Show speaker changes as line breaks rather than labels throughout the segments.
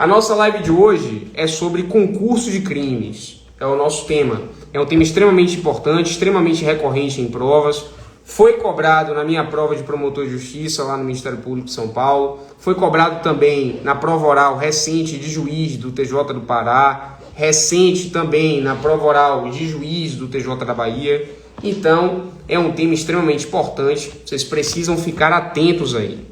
A nossa live de hoje é sobre concurso de crimes. É o nosso tema. É um tema extremamente importante, extremamente recorrente em provas. Foi cobrado na minha prova de promotor de justiça lá no Ministério Público de São Paulo. Foi cobrado também na prova oral recente de juiz do TJ do Pará. Recente também na prova oral de juiz do TJ da Bahia. Então, é um tema extremamente importante. Vocês precisam ficar atentos aí.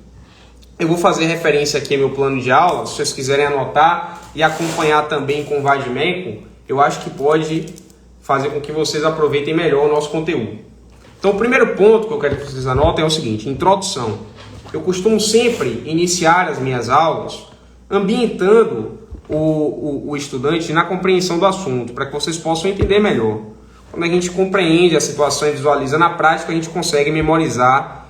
Eu vou fazer referência aqui ao meu plano de aula. Se vocês quiserem anotar e acompanhar também com o Vadimeco, eu acho que pode fazer com que vocês aproveitem melhor o nosso conteúdo. Então, o primeiro ponto que eu quero que vocês anotem é o seguinte: introdução. Eu costumo sempre iniciar as minhas aulas ambientando o estudante na compreensão do assunto, para que vocês possam entender melhor. Quando a gente compreende a situação e visualiza na prática, a gente consegue memorizar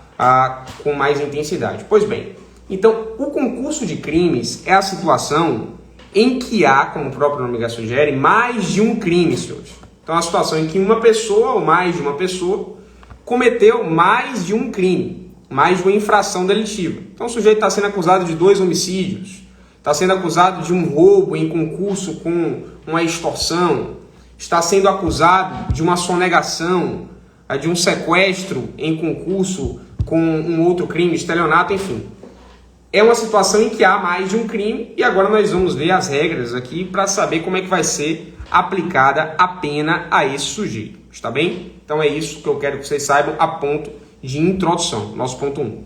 com mais intensidade. Pois bem, então, o concurso de crimes é a situação em que há, como o próprio nome já sugere, mais de um crime, senhores. Então, é a situação em que uma pessoa ou mais de uma pessoa cometeu mais de um crime, mais de uma infração delitiva. Então, o sujeito está sendo acusado de 2 homicídios, está sendo acusado de um roubo em concurso com uma extorsão, está sendo acusado de uma sonegação, de um sequestro em concurso com um outro crime, estelionato, enfim. É uma situação em que há mais de um crime e agora nós vamos ver as regras aqui para saber como é que vai ser aplicada a pena a esse sujeito, está bem? Então é isso que eu quero que vocês saibam a ponto de introdução, nosso ponto 1.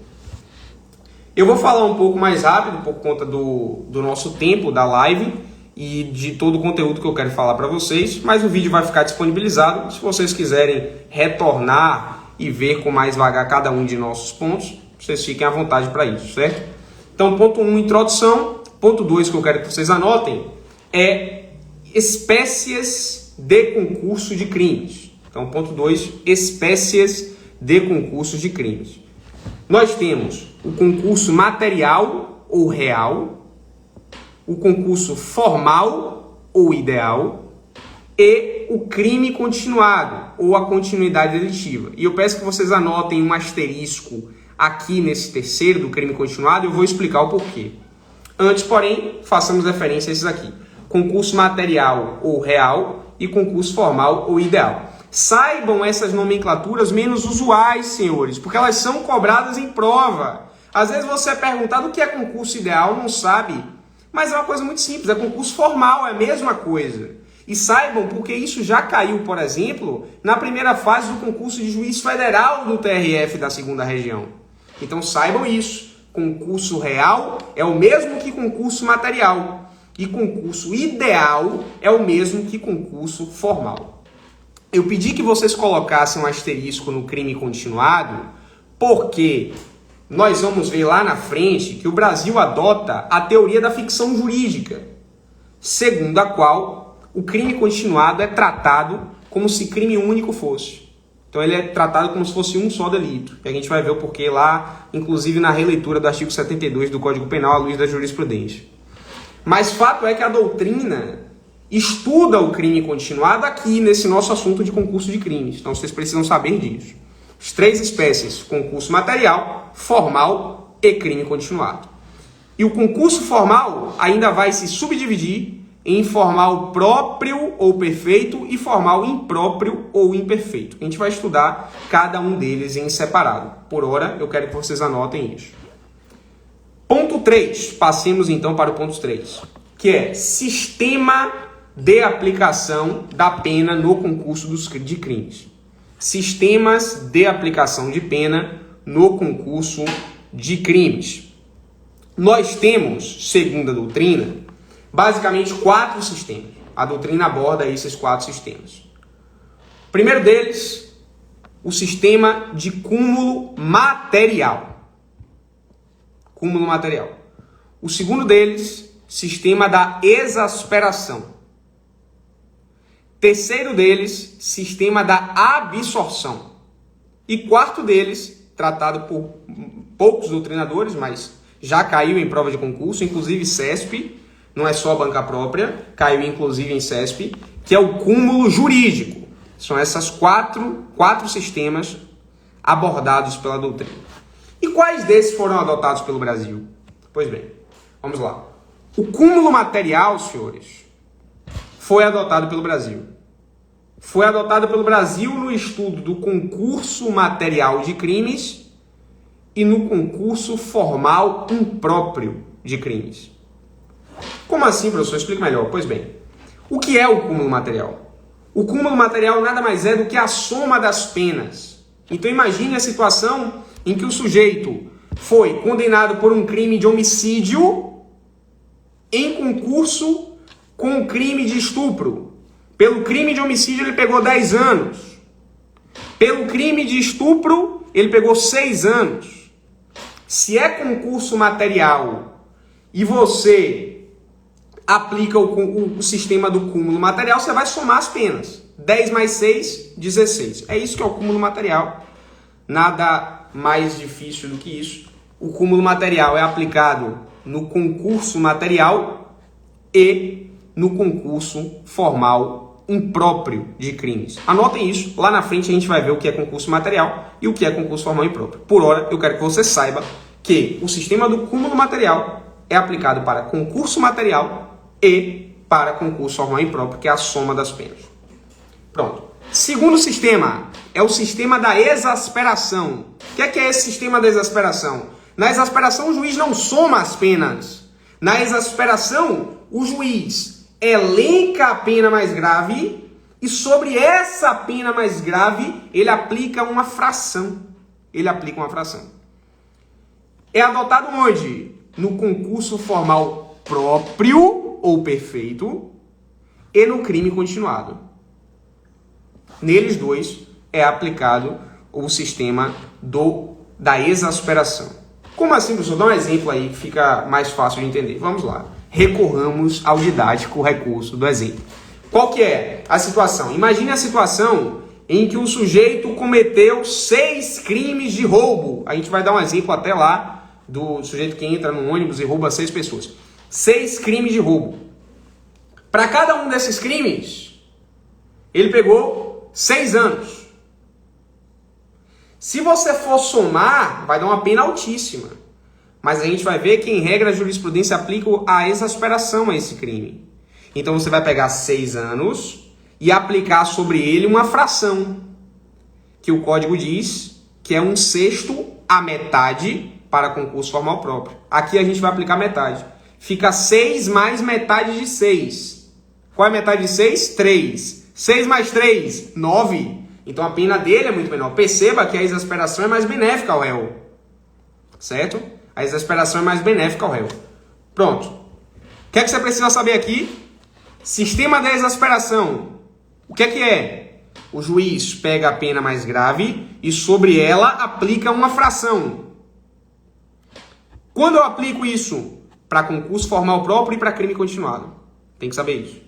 Eu vou falar um pouco mais rápido por conta do nosso tempo da live e de todo o conteúdo que eu quero falar para vocês, mas o vídeo vai ficar disponibilizado. Se vocês quiserem retornar e ver com mais vagar cada um de nossos pontos, vocês fiquem à vontade para isso, certo? Então, ponto 1, introdução. Ponto 2, que eu quero que vocês anotem, é espécies de concurso de crimes. Então, ponto 2, espécies de concursos de crimes. Nós temos o concurso material ou real, o concurso formal ou ideal e o crime continuado ou a continuidade delitiva. E eu peço que vocês anotem um asterisco aqui nesse terceiro do crime continuado, eu vou explicar o porquê. Antes, porém, façamos referência a esses aqui: concurso material ou real e concurso formal ou ideal. Saibam essas nomenclaturas menos usuais, senhores, porque elas são cobradas em prova. Às vezes você é perguntado o que é concurso ideal, não sabe, mas é uma coisa muito simples, é concurso formal, é a mesma coisa. E saibam, porque isso já caiu, por exemplo, na primeira fase do concurso de juiz federal do TRF da 2ª Região. Então saibam isso, concurso real é o mesmo que concurso material e concurso ideal é o mesmo que concurso formal. Eu pedi que vocês colocassem um asterisco no crime continuado, porque nós vamos ver lá na frente que o Brasil adota a teoria da ficção jurídica, segundo a qual o crime continuado é tratado como se crime único fosse. Então ele é tratado como se fosse um só delito. E a gente vai ver o porquê lá, inclusive na releitura do artigo 72 do Código Penal à luz da jurisprudência. Mas fato é que a doutrina estuda o crime continuado aqui nesse nosso assunto de concurso de crimes. Então vocês precisam saber disso. As 3 espécies: concurso material, formal e crime continuado. E o concurso formal ainda vai se subdividir em formal próprio ou perfeito e formal impróprio ou imperfeito. A gente vai estudar cada um deles em separado. Por hora, eu quero que vocês anotem isso. Ponto 3. Passemos então para o ponto 3, que é sistema de aplicação da pena no concurso de crimes. Sistemas de aplicação de pena no concurso de crimes. Nós temos, segundo a doutrina, basicamente 4 sistemas. A doutrina aborda esses 4 sistemas. O primeiro deles, o sistema de cúmulo material. Cúmulo material. O segundo deles, sistema da exasperação. Terceiro deles, sistema da absorção. E quarto deles, tratado por poucos doutrinadores, mas já caiu em prova de concurso, inclusive CESP, não é só a banca própria, caiu inclusive em CESP, que é o cúmulo jurídico. São esses quatro sistemas abordados pela doutrina. E quais desses foram adotados pelo Brasil? Pois bem, vamos lá. O cúmulo material, senhores, foi adotado pelo Brasil. Foi adotado pelo Brasil no estudo do concurso material de crimes e no concurso formal impróprio de crimes. Como assim, professor? Explica melhor. Pois bem, o que é o cúmulo material? O cúmulo material nada mais é do que a soma das penas. Então imagine a situação em que o sujeito foi condenado por um crime de homicídio em concurso com o crime de estupro. Pelo crime de homicídio ele pegou 10 anos. Pelo crime de estupro ele pegou 6 anos. Se é concurso material e você aplica o sistema do cúmulo material, você vai somar as penas. 10 mais 6, 16. É isso que é o cúmulo material. Nada mais difícil do que isso. O cúmulo material é aplicado no concurso material e no concurso formal impróprio de crimes. Anotem isso. Lá na frente a gente vai ver o que é concurso material e o que é concurso formal impróprio. Por hora, eu quero que você saiba que o sistema do cúmulo material é aplicado para concurso material e para concurso formal impróprio, que é a soma das penas. Pronto. Segundo sistema é o sistema da exasperação. O que é esse sistema da exasperação? Na exasperação, o juiz não soma as penas. Na exasperação, o juiz elenca a pena mais grave e sobre essa pena mais grave, ele aplica uma fração. É adotado onde? No concurso formal próprio ou perfeito e no crime continuado. Neles dois é aplicado o sistema da exasperação. Como assim, professor? Dá um exemplo aí que fica mais fácil de entender. Vamos lá. Recorramos ao didático recurso do exemplo. Qual que é a situação? Imagine a situação em que o sujeito cometeu 6 crimes de roubo. A gente vai dar um exemplo até lá do sujeito que entra no ônibus e rouba 6 pessoas. 6 crimes de roubo. Para cada um desses crimes, ele pegou 6 anos. Se você for somar, vai dar uma pena altíssima. Mas a gente vai ver que, em regra, a jurisprudência aplica a exasperação a esse crime. Então você vai pegar 6 anos e aplicar sobre ele uma fração, que o código diz que é 1/6 a metade para concurso formal próprio. Aqui a gente vai aplicar metade. Fica 6 mais metade de 6. Qual é a metade de 6? 3. 6 mais 3, 9. Então a pena dele é muito menor. Perceba que a exasperação é mais benéfica ao réu. Certo? A exasperação é mais benéfica ao réu. Pronto. O que é que você precisa saber aqui? Sistema da exasperação. O que é? O juiz pega a pena mais grave e sobre ela aplica uma fração. Quando eu aplico isso para concurso formal próprio e para crime continuado? Tem que saber isso.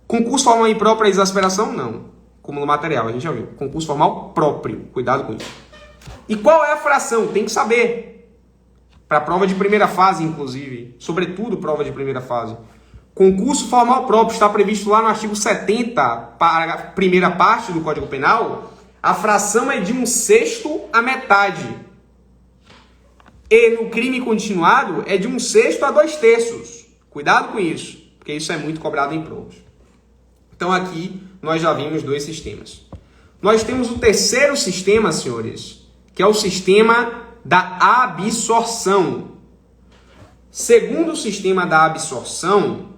Concurso formal impróprio é exasperação? Não. Cúmulo material, a gente já viu. Concurso formal próprio. Cuidado com isso. E qual é a fração? Tem que saber. Para prova de primeira fase, inclusive. Sobretudo prova de primeira fase. Concurso formal próprio está previsto lá no artigo 70, para a primeira parte do Código Penal. A fração é de 1/6 a metade. E no crime continuado é de 1/6 a 2/3. Cuidado com isso, porque isso é muito cobrado em provas. Então aqui nós já vimos 2 sistemas. Nós temos o terceiro sistema, senhores, que é o sistema da absorção. Segundo o sistema da absorção,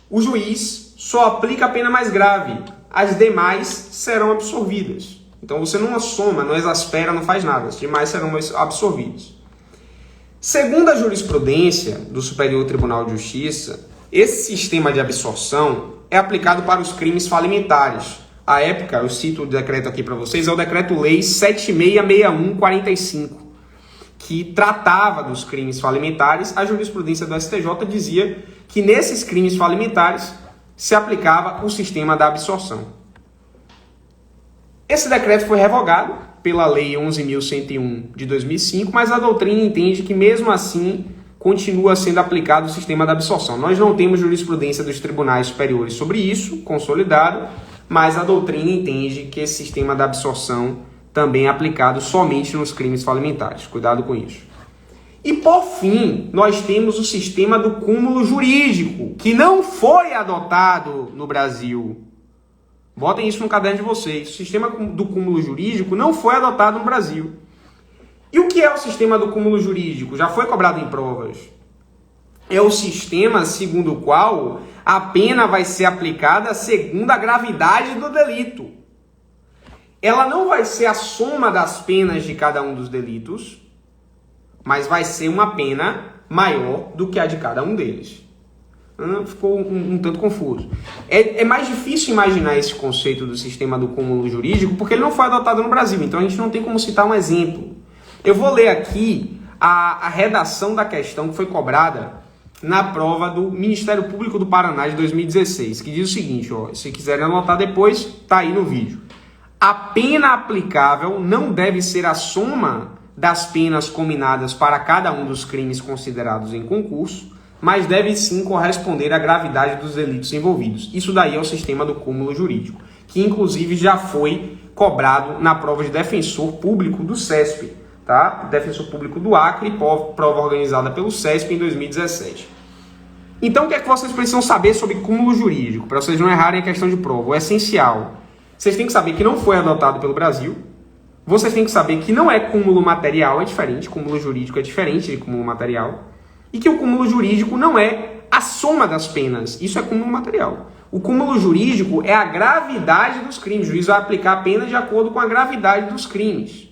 o juiz só aplica a pena mais grave. As demais serão absorvidas. Então você não soma, não exaspera, não faz nada. As demais serão absorvidas. Segundo a jurisprudência do Superior Tribunal de Justiça, esse sistema de absorção é aplicado para os crimes falimentares. À época, eu cito o decreto aqui para vocês, é o Decreto-Lei 7661/45, que tratava dos crimes falimentares. A jurisprudência do STJ dizia que nesses crimes falimentares se aplicava o sistema da absorção. Esse decreto foi revogado pela Lei 11.101 de 2005, mas a doutrina entende que mesmo assim continua sendo aplicado o sistema da absorção. Nós não temos jurisprudência dos tribunais superiores sobre isso, consolidado, mas a doutrina entende que esse sistema da absorção também é aplicado somente nos crimes falimentares. Cuidado com isso. E, por fim, nós temos o sistema do cúmulo jurídico, que não foi adotado no Brasil. Botem isso no caderno de vocês. O sistema do cúmulo jurídico não foi adotado no Brasil. E o que é o sistema do cúmulo jurídico? Já foi cobrado em provas. É o sistema segundo o qual a pena vai ser aplicada segundo a gravidade do delito. Ela não vai ser a soma das penas de cada um dos delitos, mas vai ser uma pena maior do que a de cada um deles. Ficou um tanto confuso. É mais difícil imaginar esse conceito do sistema do cúmulo jurídico porque ele não foi adotado no Brasil, então a gente não tem como citar um exemplo. Eu vou ler aqui a redação da questão que foi cobrada na prova do Ministério Público do Paraná de 2016, que diz o seguinte, ó, se quiserem anotar depois, tá aí no vídeo. A pena aplicável não deve ser a soma das penas combinadas para cada um dos crimes considerados em concurso, mas deve sim corresponder à gravidade dos delitos envolvidos. Isso daí é o sistema do cúmulo jurídico, que inclusive já foi cobrado na prova de defensor público do CESP, tá? Defensor público do Acre, prova organizada pelo CESP em 2017. Então o que é que vocês precisam saber sobre cúmulo jurídico, para vocês não errarem a questão de prova? O essencial, vocês têm que saber que não foi adotado pelo Brasil. Vocês têm que saber que não é cúmulo material, é diferente. Cúmulo jurídico é diferente de cúmulo material. E que o cúmulo jurídico não é a soma das penas. Isso é cúmulo material. O cúmulo jurídico é a gravidade dos crimes. O juiz vai aplicar a pena de acordo com a gravidade dos crimes,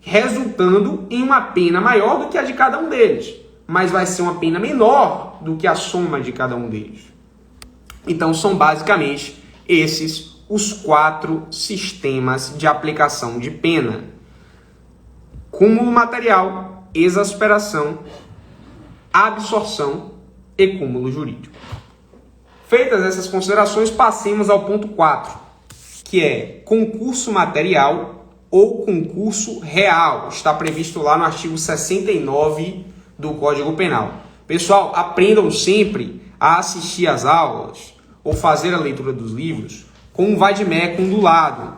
resultando em uma pena maior do que a de cada um deles. Mas vai ser uma pena menor do que a soma de cada um deles. Então são basicamente esses os 4 sistemas de aplicação de pena: cúmulo material, exasperação, absorção e cúmulo jurídico. Feitas essas considerações, passemos ao ponto 4, que é concurso material ou concurso real. Está previsto lá no artigo 69 do Código Penal. Pessoal, aprendam sempre a assistir às aulas ou fazer a leitura dos livros com um vade-mecum do lado,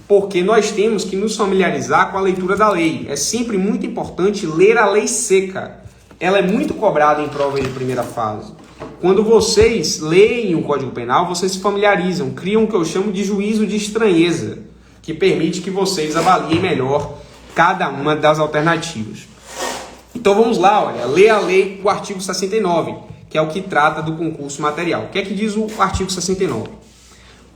porque nós temos que nos familiarizar com a leitura da lei. É sempre muito importante ler a lei seca. Ela é muito cobrada em provas de primeira fase. Quando vocês leem o Código Penal, vocês se familiarizam, criam o que eu chamo de juízo de estranheza, que permite que vocês avaliem melhor cada uma das alternativas. Então vamos lá, olha, lê a lei, o artigo 69, que é o que trata do concurso material. O que é que diz o artigo 69?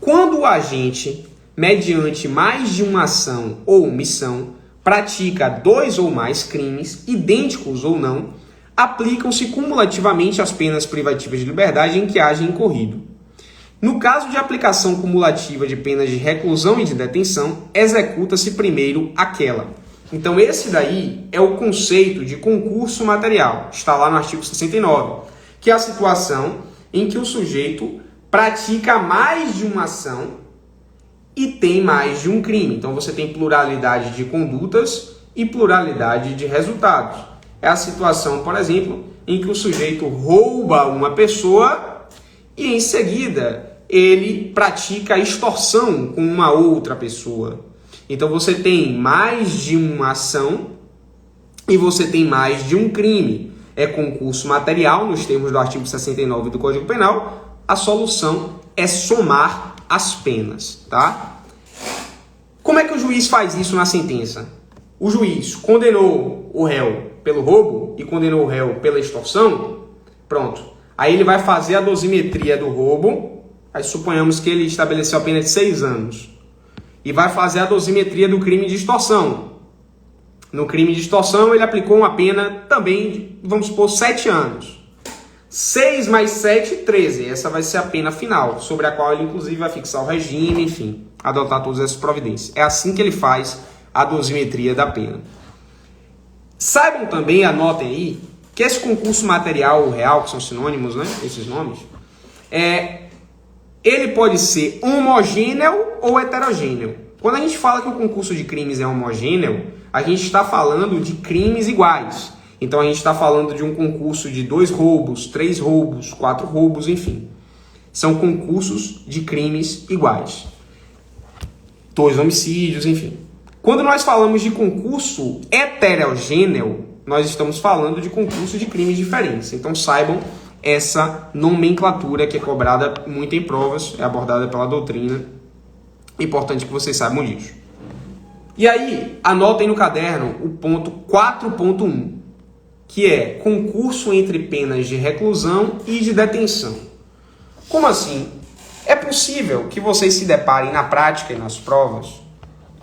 Quando o agente, mediante mais de uma ação ou omissão, pratica 2 ou mais crimes, idênticos ou não, aplicam-se cumulativamente as penas privativas de liberdade em que haja incorrido. No caso de aplicação cumulativa de penas de reclusão e de detenção, executa-se primeiro aquela. Então esse daí é o conceito de concurso material, está lá no artigo 69, que é a situação em que o sujeito pratica mais de uma ação e tem mais de um crime. Então você tem pluralidade de condutas e pluralidade de resultados. É a situação, por exemplo, em que o sujeito rouba uma pessoa e em seguida ele pratica extorsão com uma outra pessoa. Então você tem mais de uma ação e você tem mais de um crime. É concurso material, nos termos do artigo 69 do Código Penal. A solução é somar as penas, tá? Como é que o juiz faz isso na sentença? O juiz condenou o réu pelo roubo e condenou o réu pela extorsão, pronto. Aí ele vai fazer a dosimetria do roubo, aí suponhamos que ele estabeleceu a pena de 6 anos, e vai fazer a dosimetria do crime de extorsão. No crime de extorsão ele aplicou uma pena também de, vamos supor, 7 anos. 6 mais 7, 13. Essa vai ser a pena final, sobre a qual ele inclusive vai fixar o regime, enfim, adotar todas essas providências. É assim que ele faz a dosimetria da pena. Saibam também, anotem aí, que esse concurso material ou real, que são sinônimos, né, esses nomes, ele pode ser homogêneo ou heterogêneo. Quando a gente fala que o concurso de crimes é homogêneo, a gente está falando de crimes iguais. Então a gente está falando de um concurso de 2 roubos, 3 roubos, 4 roubos, enfim. São concursos de crimes iguais. 2 homicídios, enfim. Quando nós falamos de concurso heterogêneo, nós estamos falando de concurso de crimes diferentes. Então saibam essa nomenclatura que é cobrada muito em provas, é abordada pela doutrina. Importante que vocês saibam disso. E aí, anotem no caderno o ponto 4.1, que é concurso entre penas de reclusão e de detenção. Como assim? É possível que vocês se deparem na prática e nas provas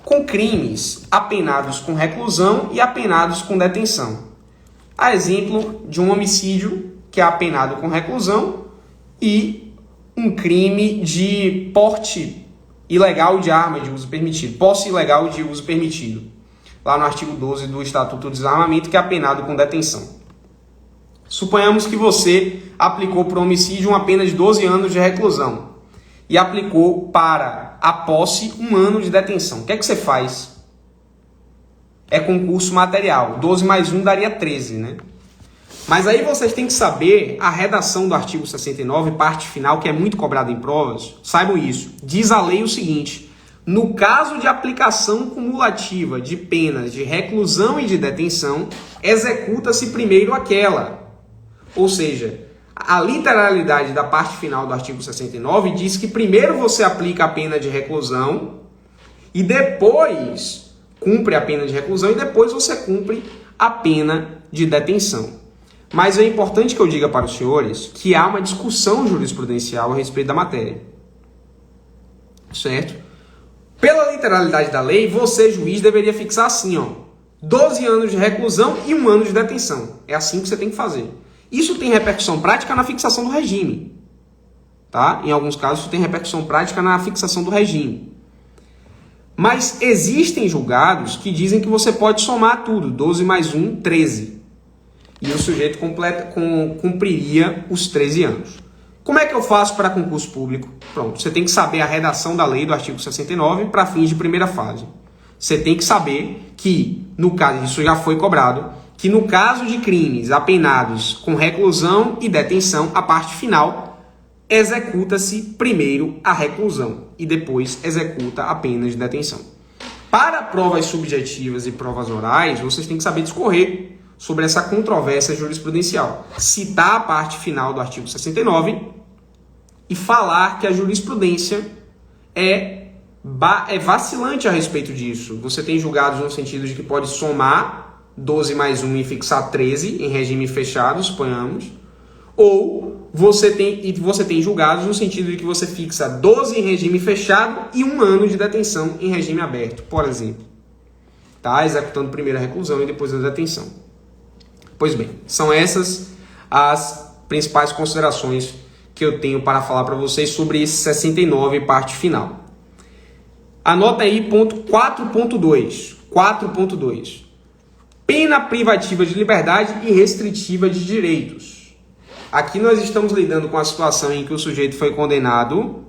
com crimes apenados com reclusão e apenados com detenção. A exemplo de um homicídio que é apenado com reclusão e um crime de porte ilegal de arma de uso permitido, posse ilegal de uso permitido, lá no artigo 12 do Estatuto do Desarmamento, que é apenado com detenção. Suponhamos que você aplicou para o homicídio uma pena de 12 anos de reclusão e aplicou para a posse 1 ano de detenção. O que é que você faz? É concurso material. 12 mais 1 daria 13, né? Mas aí vocês têm que saber a redação do artigo 69, parte final, que é muito cobrada em provas. Saibam isso. Diz a lei o seguinte: no caso de aplicação cumulativa de penas de reclusão e de detenção, executa-se primeiro aquela. Ou seja, a literalidade da parte final do artigo 69 diz que primeiro você aplica a pena de reclusão e depois cumpre a pena de reclusão e depois você cumpre a pena de detenção. Mas é importante que eu diga para os senhores que há uma discussão jurisprudencial a respeito da matéria. Certo? Pela literalidade da lei, você, juiz, deveria fixar assim, 12 anos de reclusão e 1 ano de detenção. É assim que você tem que fazer. Isso tem repercussão prática na fixação do regime. Tá? Em alguns casos, isso tem repercussão prática na fixação do regime. Mas existem julgados que dizem que você pode somar tudo. 12 mais 1, 13. E o sujeito cumpriria os 13 anos. Como é que eu faço para concurso público? Pronto, você tem que saber a redação da lei do artigo 69 para fins de primeira fase. Você tem que saber que, no caso, isso já foi cobrado, que no caso de crimes apenados com reclusão e detenção, a parte final executa-se primeiro a reclusão e depois executa a pena de detenção. Para provas subjetivas e provas orais, vocês têm que saber discorrer sobre essa controvérsia jurisprudencial. Citar a parte final do artigo 69 e falar que a jurisprudência é vacilante a respeito disso. Você tem julgados no sentido de que pode somar 12 mais 1 e fixar 13 em regime fechado, suponhamos. Ou você tem julgados no sentido de que você fixa 12 em regime fechado e 1 ano de detenção em regime aberto, por exemplo. Tá? Executando primeiro a reclusão e depois a detenção. Pois bem, são essas as principais considerações que eu tenho para falar para vocês sobre esse 69, parte final. Anota aí ponto 4.2. 4.2. Pena privativa de liberdade e restritiva de direitos. Aqui nós estamos lidando com a situação em que o sujeito foi condenado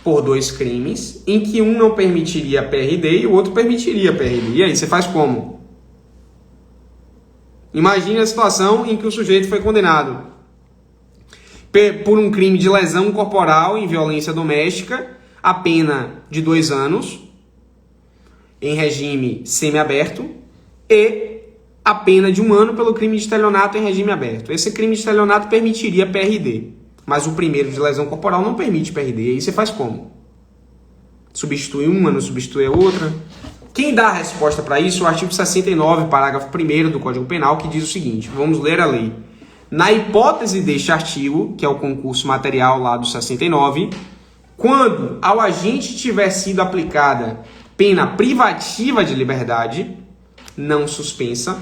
por 2 crimes, em que um não permitiria PRD e o outro permitiria PRD. E aí, você faz como? Imagine a situação em que o sujeito foi condenado por um crime de lesão corporal em violência doméstica, a pena de 2 anos, em regime semiaberto, e a pena de 1 ano pelo crime de estelionato em regime aberto. Esse crime de estelionato permitiria PRD, mas o primeiro de lesão corporal não permite PRD. E aí você faz como? Substitui uma, não substitui a outra? Quem dá a resposta para isso é o artigo 69, parágrafo 1º do Código Penal, que diz o seguinte, vamos ler a lei. Na hipótese deste artigo, que é o concurso material lá do 69, quando ao agente tiver sido aplicada pena privativa de liberdade, não suspensa,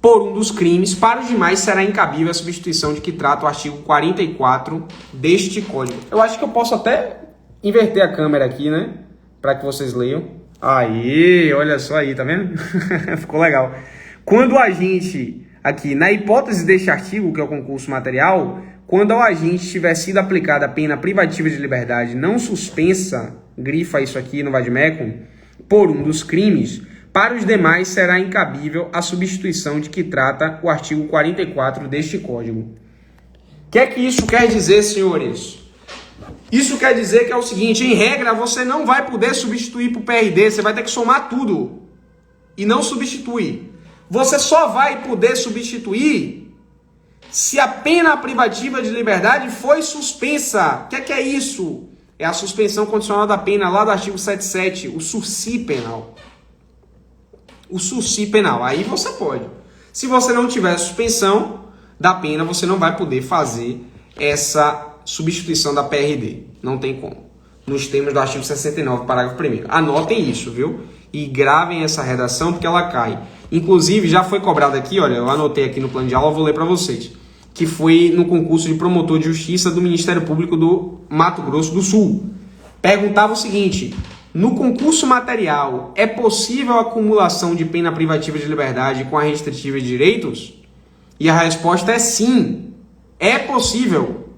por um dos crimes, para os demais será incabível a substituição de que trata o artigo 44 deste Código. Eu acho que eu posso até inverter a câmera aqui, né? Para que vocês leiam. Aí, olha só aí, tá vendo? Ficou legal. Quando o agente, aqui, na hipótese deste artigo, que é o concurso material, quando ao agente tiver sido aplicada a pena privativa de liberdade não suspensa, grifa isso aqui no vademecum, por um dos crimes, para os demais será incabível a substituição de que trata o artigo 44 deste Código. O que é que isso quer dizer, senhores? Isso quer dizer que é o seguinte, em regra, você não vai poder substituir por PRD, você vai ter que somar tudo. E não substitui. Você só vai poder substituir se a pena privativa de liberdade foi suspensa. O que é isso? É a suspensão condicional da pena lá do artigo 77, o sursi penal. O sursi penal. Aí você pode. Se você não tiver suspensão da pena, você não vai poder fazer essa substituição da PRD. Não tem como. Nos termos do artigo 69, parágrafo 1º. Anotem isso, viu? E gravem essa redação porque ela cai. Inclusive, já foi cobrado aqui, olha, eu anotei aqui no plano de aula, eu vou ler para vocês. Que foi no concurso de promotor de justiça do Ministério Público do Mato Grosso do Sul. Perguntava o seguinte: no concurso material, é possível a acumulação de pena privativa de liberdade com a restritiva de direitos? E a resposta é sim, é possível.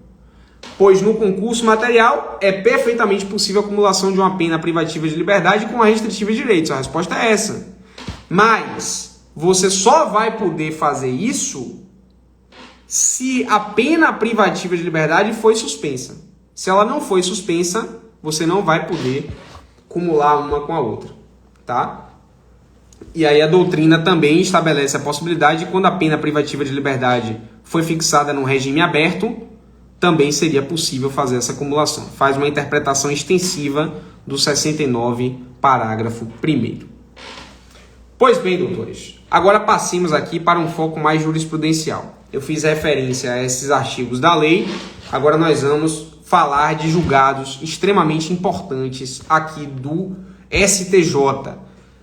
Pois no concurso material é perfeitamente possível a acumulação de uma pena privativa de liberdade com a restritiva de direitos. A resposta é essa. Mas você só vai poder fazer isso se a pena privativa de liberdade foi suspensa. Se ela não foi suspensa, você não vai poder acumular uma com a outra, tá? E aí a doutrina também estabelece a possibilidade de, quando a pena privativa de liberdade foi fixada num regime aberto, também seria possível fazer essa acumulação. Faz uma interpretação extensiva do 69, parágrafo 1º. Pois bem, doutores, agora passemos aqui para um foco mais jurisprudencial. Eu fiz referência a esses artigos da lei, agora nós vamos falar de julgados extremamente importantes aqui do STJ.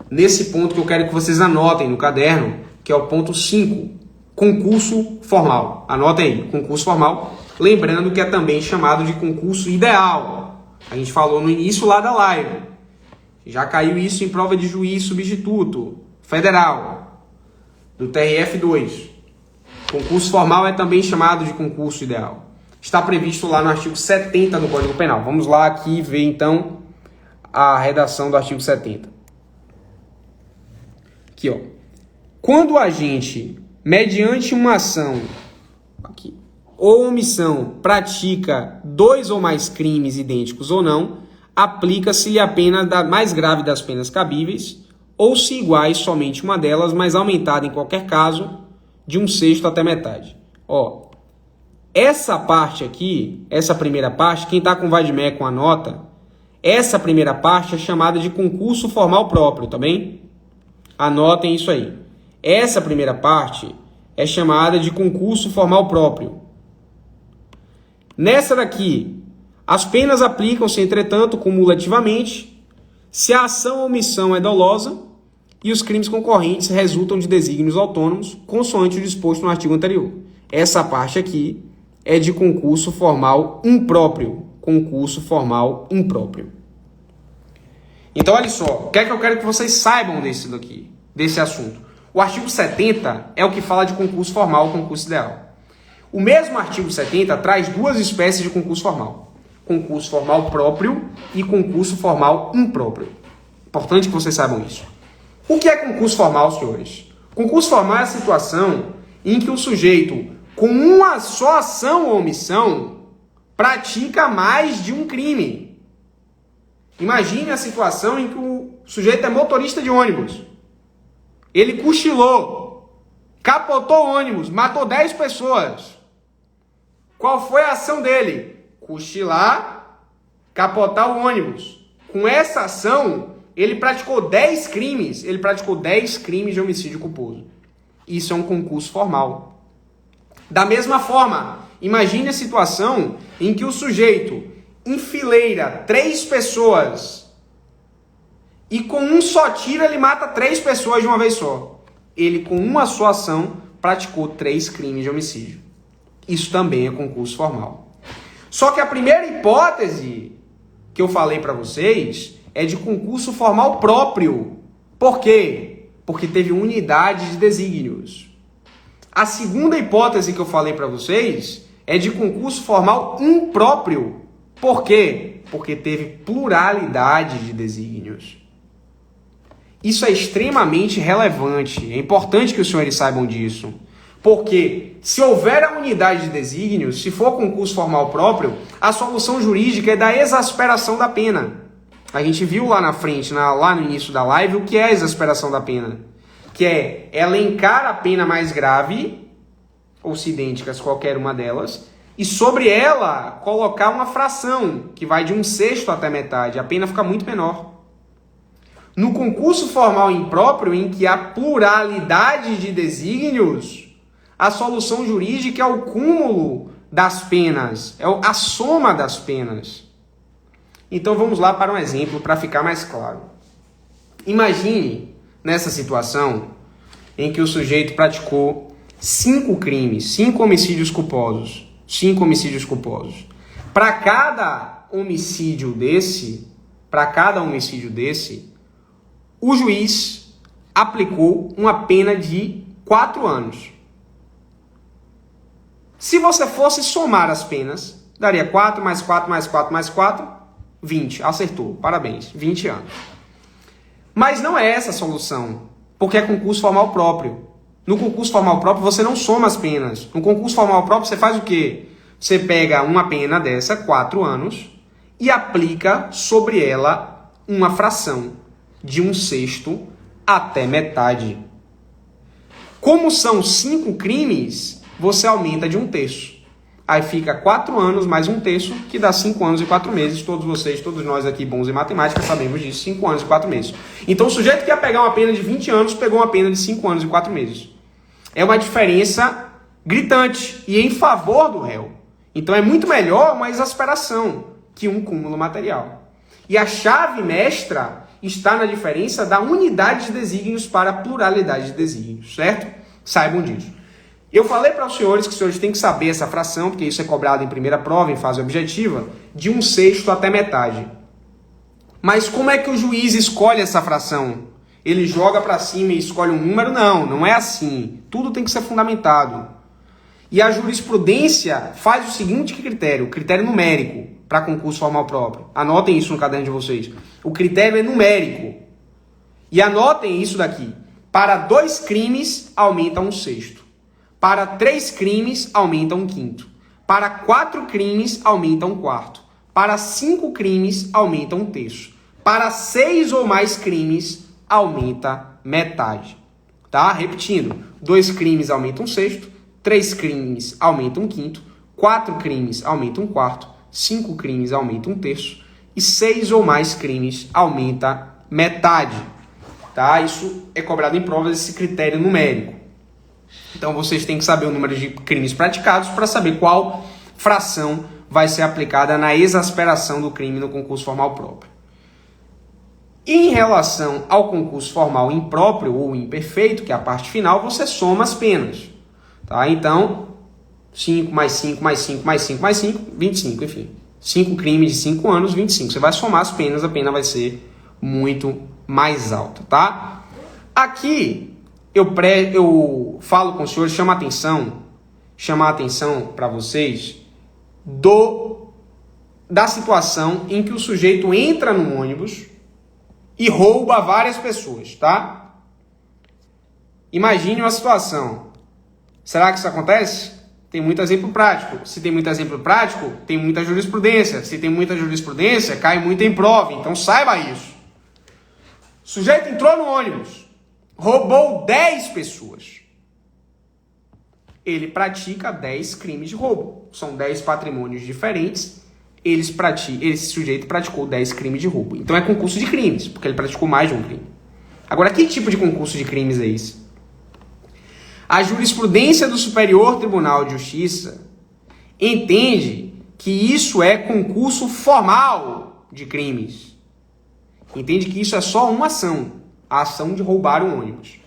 Nesse ponto que eu quero que vocês anotem no caderno, que é o ponto 5, concurso formal. Anotem aí, concurso formal. Lembrando que é também chamado de concurso ideal. A gente falou no início lá da live. Já caiu isso em prova de juiz substituto federal, do TRF2. Concurso formal é também chamado de concurso ideal. Está previsto lá no artigo 70 do Código Penal. Vamos lá aqui ver então a redação do artigo 70. Aqui, ó. Quando o agente, mediante uma ação aqui, ou omissão, pratica 2 ou mais crimes idênticos ou não, aplica-se-lhe a pena mais grave das penas cabíveis, ou se iguais somente uma delas, mas aumentada em qualquer caso de 1/6 até metade. Ó, essa parte aqui, essa primeira parte, quem está com vademecum anota, essa primeira parte é chamada de concurso formal próprio, tá bem? Anotem isso aí. Essa primeira parte é chamada de concurso formal próprio. Nessa daqui, as penas aplicam-se, entretanto, cumulativamente, se a ação ou omissão é dolosa e os crimes concorrentes resultam de desígnios autônomos, consoante o disposto no artigo anterior. Essa parte aqui é de concurso formal impróprio. Concurso formal impróprio. Então, olha só, o que é que eu quero que vocês saibam desse assunto? O artigo 70 é o que fala de concurso formal, concurso ideal. O mesmo artigo 70 traz 2 espécies de concurso formal. Concurso formal próprio e concurso formal impróprio. Importante que vocês saibam isso. O que é concurso formal, senhores? Concurso formal é a situação em que o sujeito, com uma só ação ou omissão, pratica mais de um crime. Imagine a situação em que o sujeito é motorista de ônibus. Ele cochilou, capotou o ônibus, matou 10 pessoas. Qual foi a ação dele? Cochilar, capotar o ônibus. Com essa ação, ele praticou 10 crimes. Ele praticou 10 crimes de homicídio culposo. Isso é um concurso formal. Da mesma forma, imagine a situação em que o sujeito enfileira 3 pessoas e com um só tiro ele mata 3 pessoas de uma vez só. Ele, com uma só ação, praticou 3 crimes de homicídio. Isso também é concurso formal. Só que a primeira hipótese que eu falei para vocês é de concurso formal próprio. Por quê? Porque teve unidade de desígnios. A segunda hipótese que eu falei para vocês é de concurso formal impróprio. Por quê? Porque teve pluralidade de desígnios. Isso é extremamente relevante. É importante que os senhores saibam disso. Porque se houver a unidade de desígnios, se for concurso formal próprio, a solução jurídica é da exasperação da pena. A gente viu lá na frente, lá no início da live, o que é a exasperação da pena. que é elencar a pena mais grave, ou se idênticas qualquer uma delas, e sobre ela colocar uma fração, que vai de 1/6 até metade. A pena fica muito menor. No concurso formal impróprio, em que há pluralidade de desígnios, a solução jurídica é o cúmulo das penas, é a soma das penas. Então vamos lá para um exemplo para ficar mais claro. Imagine nessa situação em que o sujeito praticou 5 crimes, 5 homicídios culposos. 5 homicídios culposos. Para cada homicídio desse, o juiz aplicou uma pena de 4 anos. Se você fosse somar as penas, daria 4 mais 4 mais 4 mais 4, 20. Acertou. Parabéns. 20 anos. Mas não é essa a solução, porque é concurso formal próprio. No concurso formal próprio, você não soma as penas. No concurso formal próprio, você faz o quê? Você pega uma pena dessa, 4 anos, e aplica sobre ela uma fração de 1/6 até metade. Como são 5 crimes, você aumenta de 1/3. Aí fica 4 anos mais 1/3, que dá 5 anos e 4 meses. Todos vocês, todos nós aqui bons em matemática, sabemos disso. 5 anos e 4 meses. Então o sujeito que ia pegar uma pena de 20 anos, pegou uma pena de 5 anos e 4 meses. É uma diferença gritante e em favor do réu. Então é muito melhor uma exasperação que um cúmulo material. E a chave mestra está na diferença da unidade de desígnios para a pluralidade de desígnios, certo? Saibam disso. Eu falei para os senhores que os senhores têm que saber essa fração, porque isso é cobrado em primeira prova, em fase objetiva, de 1/6 até metade. Mas como é que o juiz escolhe essa fração? Ele joga para cima e escolhe um número? Não, não é assim. Tudo tem que ser fundamentado. E a jurisprudência faz o seguinte critério, critério numérico para concurso formal próprio. Anotem isso no caderno de vocês. O critério é numérico. E anotem isso daqui. Para 2 crimes, aumenta 1/6. Para 3 crimes, aumenta 1/5. Para 4 crimes, aumenta 1/4. Para 5 crimes, aumenta 1/3. Para 6 ou mais crimes, aumenta metade. Tá? Repetindo. 2 crimes aumentam 1/6. 3 crimes aumentam 1/5. 4 crimes aumentam 1/4. 5 crimes aumentam 1/3. E 6 ou mais crimes aumenta metade. Tá? Isso é cobrado em provas, esse critério numérico. Então vocês têm que saber o número de crimes praticados para saber qual fração vai ser aplicada na exasperação do crime no concurso formal próprio. Em relação ao concurso formal impróprio ou imperfeito, que é a parte final, você soma as penas. Tá? Então, 5 mais 5 mais 5 mais 5 mais 5, 25, enfim. 5 crimes de 5 anos, 25. Você vai somar as penas, a pena vai ser muito mais alta, tá? Aqui, eu falo com os senhores, chamar a atenção para vocês da situação em que o sujeito entra no ônibus e rouba várias pessoas, tá? Imagine uma situação. Será que isso acontece? Tem muito exemplo prático. Se tem muito exemplo prático, tem muita jurisprudência. Se tem muita jurisprudência, cai muito em prova. Então saiba isso. O sujeito entrou no ônibus, roubou 10 pessoas. Ele pratica 10 crimes de roubo. São 10 patrimônios diferentes. Esse sujeito praticou 10 crimes de roubo. Então é concurso de crimes, porque ele praticou mais de um crime. Agora, que tipo de concurso de crimes é esse? A jurisprudência do Superior Tribunal de Justiça entende que isso é concurso formal de crimes. Entende que isso é só uma ação, a ação de roubar um ônibus.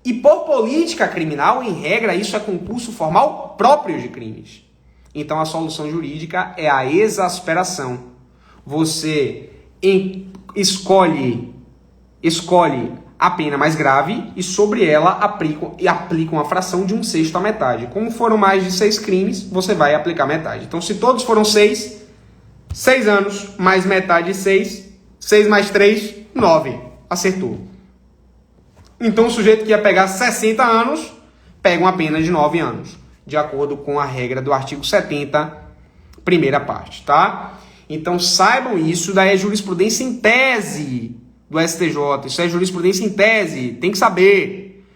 E por política criminal, em regra, isso é concurso formal próprio de crimes. Então a solução jurídica é a exasperação. Você escolhe a pena mais grave e sobre ela aplica uma fração de 1/6 à metade. Como foram mais de 6 crimes, você vai aplicar metade. Então se todos foram 6 anos mais metade de 6 mais 3, 9. Acertou. Então o sujeito que ia pegar 60 anos, pega uma pena de 9 anos. De acordo com a regra do artigo 70, primeira parte, tá? Então saibam isso, daí é jurisprudência em tese do STJ. Isso é jurisprudência em tese, tem que saber.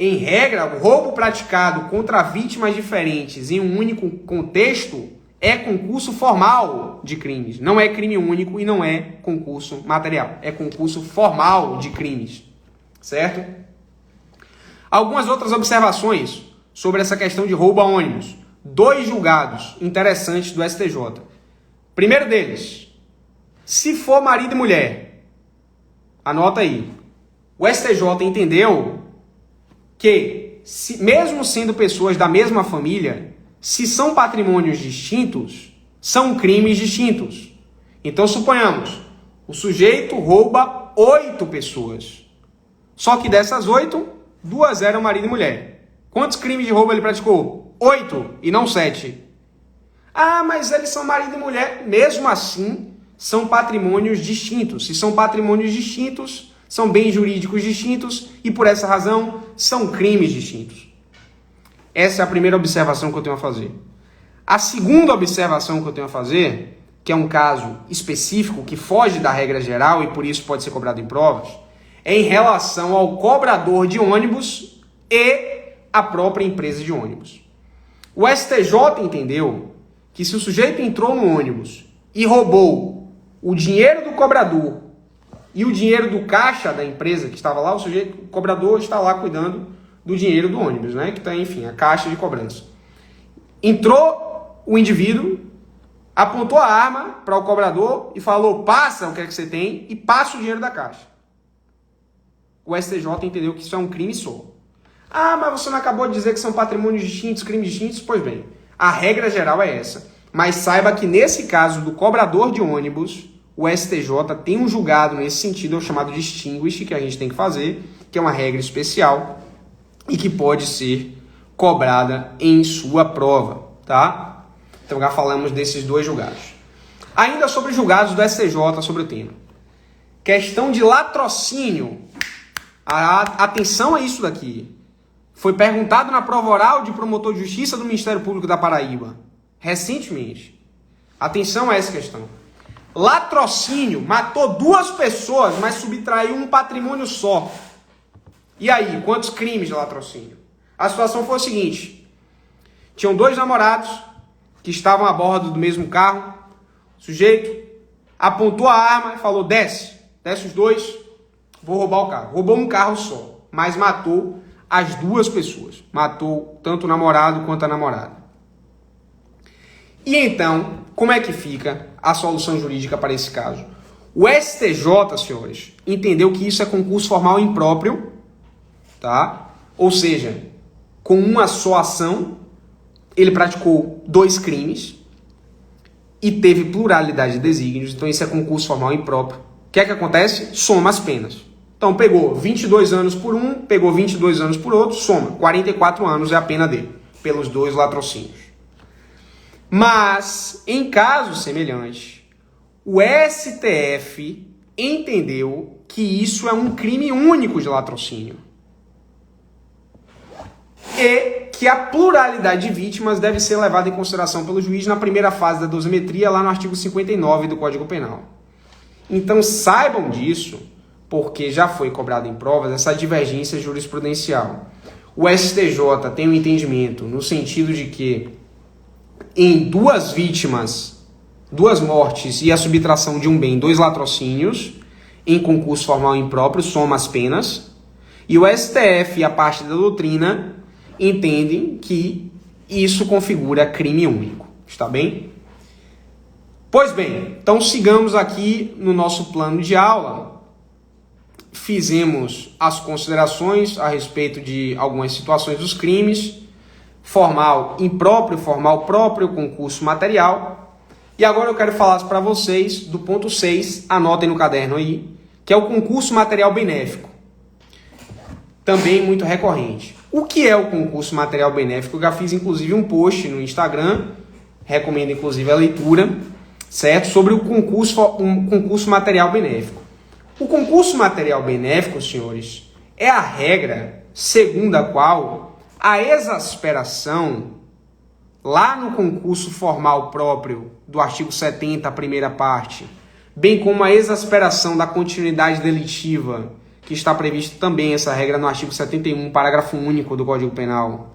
Em regra, o roubo praticado contra vítimas diferentes em um único contexto é concurso formal de crimes. Não é crime único e não é concurso material. É concurso formal de crimes. Certo? Algumas outras observações sobre essa questão de roubo a ônibus. 2 julgados interessantes do STJ. Primeiro deles, se for marido e mulher, anota aí, o STJ entendeu que, mesmo sendo pessoas da mesma família, se são patrimônios distintos, são crimes distintos. Então, suponhamos, o sujeito rouba 8 pessoas. Só que dessas 8, 2 eram marido e mulher. Quantos crimes de roubo ele praticou? 8 e não 7. Ah, mas eles são marido e mulher. Mesmo assim, são patrimônios distintos. Se são patrimônios distintos, são bens jurídicos distintos e, por essa razão, são crimes distintos. Essa é a primeira observação que eu tenho a fazer. A segunda observação que eu tenho a fazer, que é um caso específico que foge da regra geral e por isso pode ser cobrado em provas, é em relação ao cobrador de ônibus e a própria empresa de ônibus. O STJ entendeu que se o sujeito entrou no ônibus e roubou o dinheiro do cobrador e o dinheiro do caixa da empresa que estava lá, o cobrador está lá cuidando do dinheiro do ônibus, né? Que está, enfim, a caixa de cobrança. Entrou o indivíduo, apontou a arma para o cobrador e falou: passa o que é que você tem e passa o dinheiro da caixa. O STJ entendeu que isso é um crime só. Ah, mas você não acabou de dizer que são patrimônios distintos, crimes distintos? Pois bem, a regra geral é essa. Mas saiba que nesse caso do cobrador de ônibus, o STJ tem um julgado nesse sentido, é o chamado distinguish, que a gente tem que fazer, que é uma regra especial e que pode ser cobrada em sua prova, tá? Então já falamos desses 2 julgados. Ainda sobre julgados do STJ sobre o tema. Questão de latrocínio. Atenção a isso daqui. Foi perguntado na prova oral de promotor de justiça do Ministério Público da Paraíba, recentemente. Atenção a essa questão. Latrocínio, matou 2 pessoas, mas subtraiu um patrimônio só. E aí, quantos crimes de latrocínio? A situação foi a seguinte. Tinham 2 namorados que estavam a bordo do mesmo carro. O sujeito apontou a arma e falou: desce os 2, vou roubar o carro. Roubou um carro só, mas matou as 2 pessoas. Matou tanto o namorado quanto a namorada. E então, como é que fica a solução jurídica para esse caso? O STJ, senhores, entendeu que isso é concurso formal impróprio, tá? Ou seja, com uma só ação, ele praticou 2 crimes e teve pluralidade de desígnios, então isso é concurso formal impróprio. O que é que acontece? Soma as penas. Então pegou 22 anos por um, pegou 22 anos por outro, soma. 44 anos é a pena dele, pelos 2 latrocínios. Mas, em caso semelhante, o STF entendeu que isso é um crime único de latrocínio. E que a pluralidade de vítimas deve ser levada em consideração pelo juiz na primeira fase da dosimetria, lá no artigo 59 do Código Penal. Então saibam disso, porque já foi cobrado em provas essa divergência jurisprudencial. O STJ tem um entendimento no sentido de que em 2 vítimas, 2 mortes e a subtração de um bem, 2 latrocínios, em concurso formal impróprio, soma as penas. E o STF e a parte da doutrina entendem que isso configura crime único. Está bem? Pois bem, então sigamos aqui no nosso plano de aula. Fizemos as considerações a respeito de algumas situações dos crimes, formal impróprio, formal próprio, concurso material. E agora eu quero falar para vocês do ponto 6, anotem no caderno aí, que é o concurso material benéfico. Também muito recorrente. O que é o concurso material benéfico? Eu já fiz inclusive um post no Instagram, recomendo inclusive a leitura, certo? Sobre o concurso material benéfico. O concurso material benéfico, senhores, é a regra segundo a qual a exasperação, lá no concurso formal próprio do artigo 70, a primeira parte, bem como a exasperação da continuidade delitiva, que está prevista também essa regra no artigo 71, parágrafo único do Código Penal.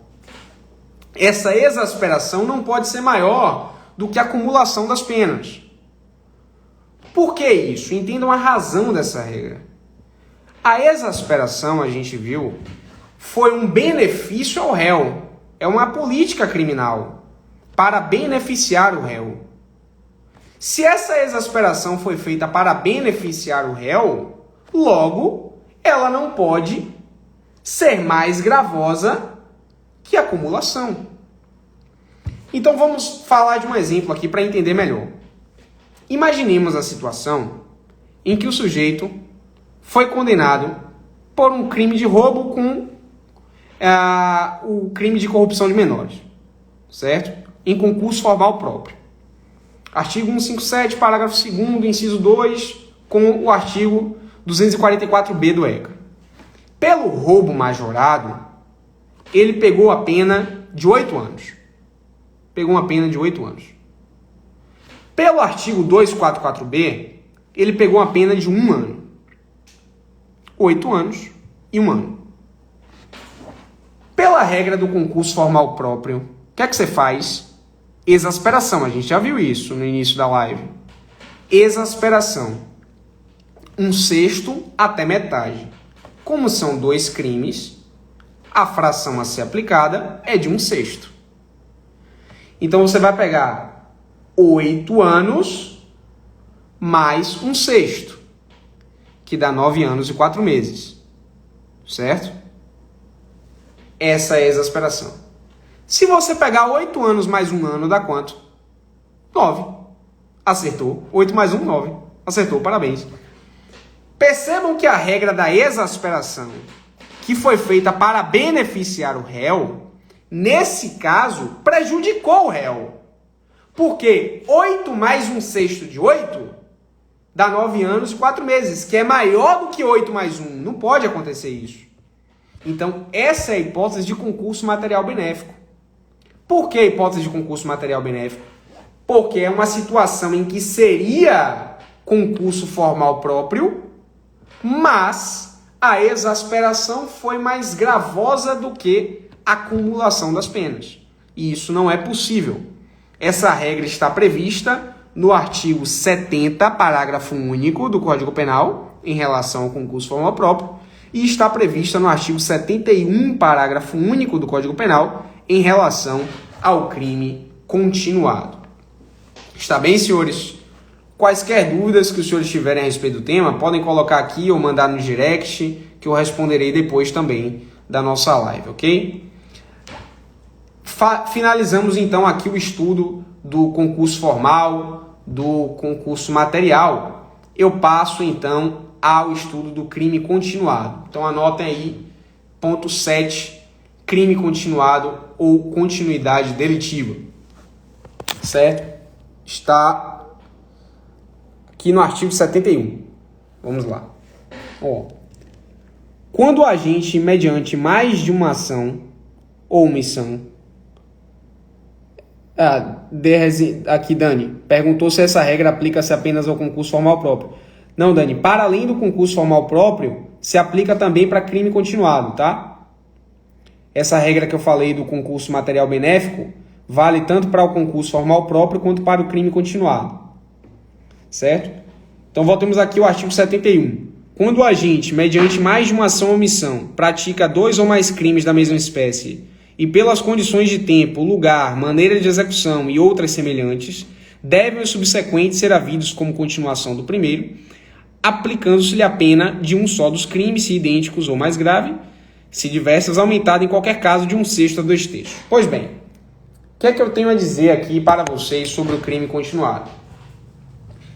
Essa exasperação não pode ser maior do que a acumulação das penas. Por que isso? Entendam a razão dessa regra. A exasperação, a gente viu, foi um benefício ao réu. É uma política criminal para beneficiar o réu. Se essa exasperação foi feita para beneficiar o réu, logo, ela não pode ser mais gravosa que a acumulação. Então vamos falar de um exemplo aqui para entender melhor. Imaginemos a situação em que o sujeito foi condenado por um crime de roubo com o crime de corrupção de menores, certo? Em concurso formal próprio. Artigo 157, parágrafo 2º, inciso 2, com o artigo 244b do ECA. Pelo roubo majorado, ele pegou a pena de 8 anos. Pegou uma pena de 8 anos. Pelo artigo 244b, ele pegou uma pena de 1 ano. 8 anos e 1 ano. Pela regra do concurso formal próprio, o que é que você faz? Exasperação, a gente já viu isso no início da live. Exasperação. 1/6 até metade. Como são 2 crimes, a fração a ser aplicada é de 1/6. Então você vai pegar 8 anos mais 1/6, que dá 9 anos e 4 meses. Certo? Essa é a exasperação. Se você pegar 8 anos mais 1 ano, dá quanto? 9. Acertou. 8 mais 1, 9. Acertou, parabéns. Percebam que a regra da exasperação, que foi feita para beneficiar o réu, nesse caso, prejudicou o réu. Porque 8 mais 1/6 de 8 dá 9 anos e 4 meses, que é maior do que 8 mais 1. Não pode acontecer isso. Então, essa é a hipótese de concurso material benéfico. Por que hipótese de concurso material benéfico? Porque é uma situação em que seria concurso formal próprio, mas a exasperação foi mais gravosa do que a acumulação das penas. E isso não é possível. Essa regra está prevista no artigo 70, parágrafo único do Código Penal, em relação ao concurso formal próprio, e está prevista no artigo 71, parágrafo único do Código Penal, em relação ao crime continuado. Está bem, senhores? Quaisquer dúvidas que os senhores tiverem a respeito do tema, podem colocar aqui ou mandar no direct, que eu responderei depois também da nossa live, ok? Finalizamos então aqui o estudo do concurso formal, do concurso material. Eu passo então ao estudo do crime continuado. Então anotem aí, ponto 7, crime continuado ou continuidade delitiva. Certo? Está aqui no artigo 71. Vamos lá. Quando o agente, mediante mais de uma ação ou omissão... aqui, Dani, perguntou se essa regra aplica-se apenas ao concurso formal próprio. Não, Dani, para além do concurso formal próprio, se aplica também para crime continuado, tá? Essa regra que eu falei do concurso material benéfico vale tanto para o concurso formal próprio quanto para o crime continuado. Certo? Então, voltemos aqui ao artigo 71. Quando o agente, mediante mais de uma ação ou omissão, pratica 2 ou mais crimes da mesma espécie e pelas condições de tempo, lugar, maneira de execução e outras semelhantes, devem os subsequentes ser havidos como continuação do primeiro, aplicando-se-lhe a pena de um só dos crimes, se idênticos ou mais grave, se diversas, aumentada em qualquer caso de 1/6 a 2/3. Pois bem, o que é que eu tenho a dizer aqui para vocês sobre o crime continuado?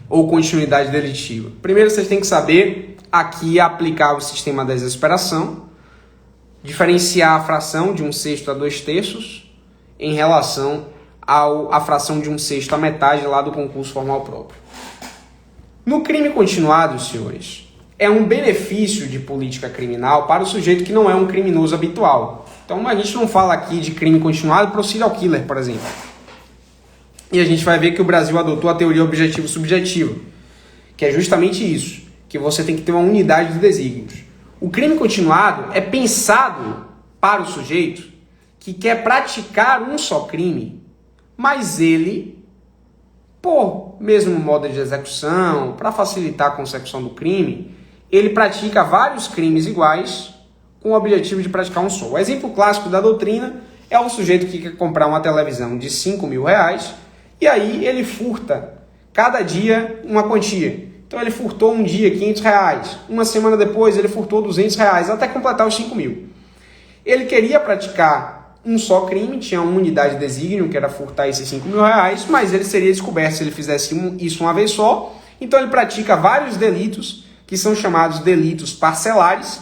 Ou continuidade delitiva? Primeiro, vocês têm que saber aqui aplicar o sistema da exasperação, diferenciar a fração de 1/6 a 2/3 em relação à fração de 1/6 a metade lá do concurso formal próprio. No crime continuado, senhores, é um benefício de política criminal para o sujeito que não é um criminoso habitual. Então, a gente não fala aqui de crime continuado para o serial killer, por exemplo. E a gente vai ver que o Brasil adotou a teoria objetivo-subjetiva, que é justamente isso, que você tem que ter uma unidade de desígnios. O crime continuado é pensado para o sujeito que quer praticar um só crime, mas ele, por mesmo modo de execução, para facilitar a consecução do crime, ele pratica vários crimes iguais com o objetivo de praticar um só. O exemplo clássico da doutrina é o sujeito que quer comprar uma televisão de 5 mil reais e aí ele furta cada dia uma quantia. Então ele furtou um dia 500 reais, uma semana depois ele furtou 200 reais, até completar os 5 mil. Ele queria praticar um só crime, tinha uma unidade de desígnio, que era furtar esses 5 mil reais, mas ele seria descoberto se ele fizesse isso uma vez só. Então ele pratica vários delitos, que são chamados delitos parcelares,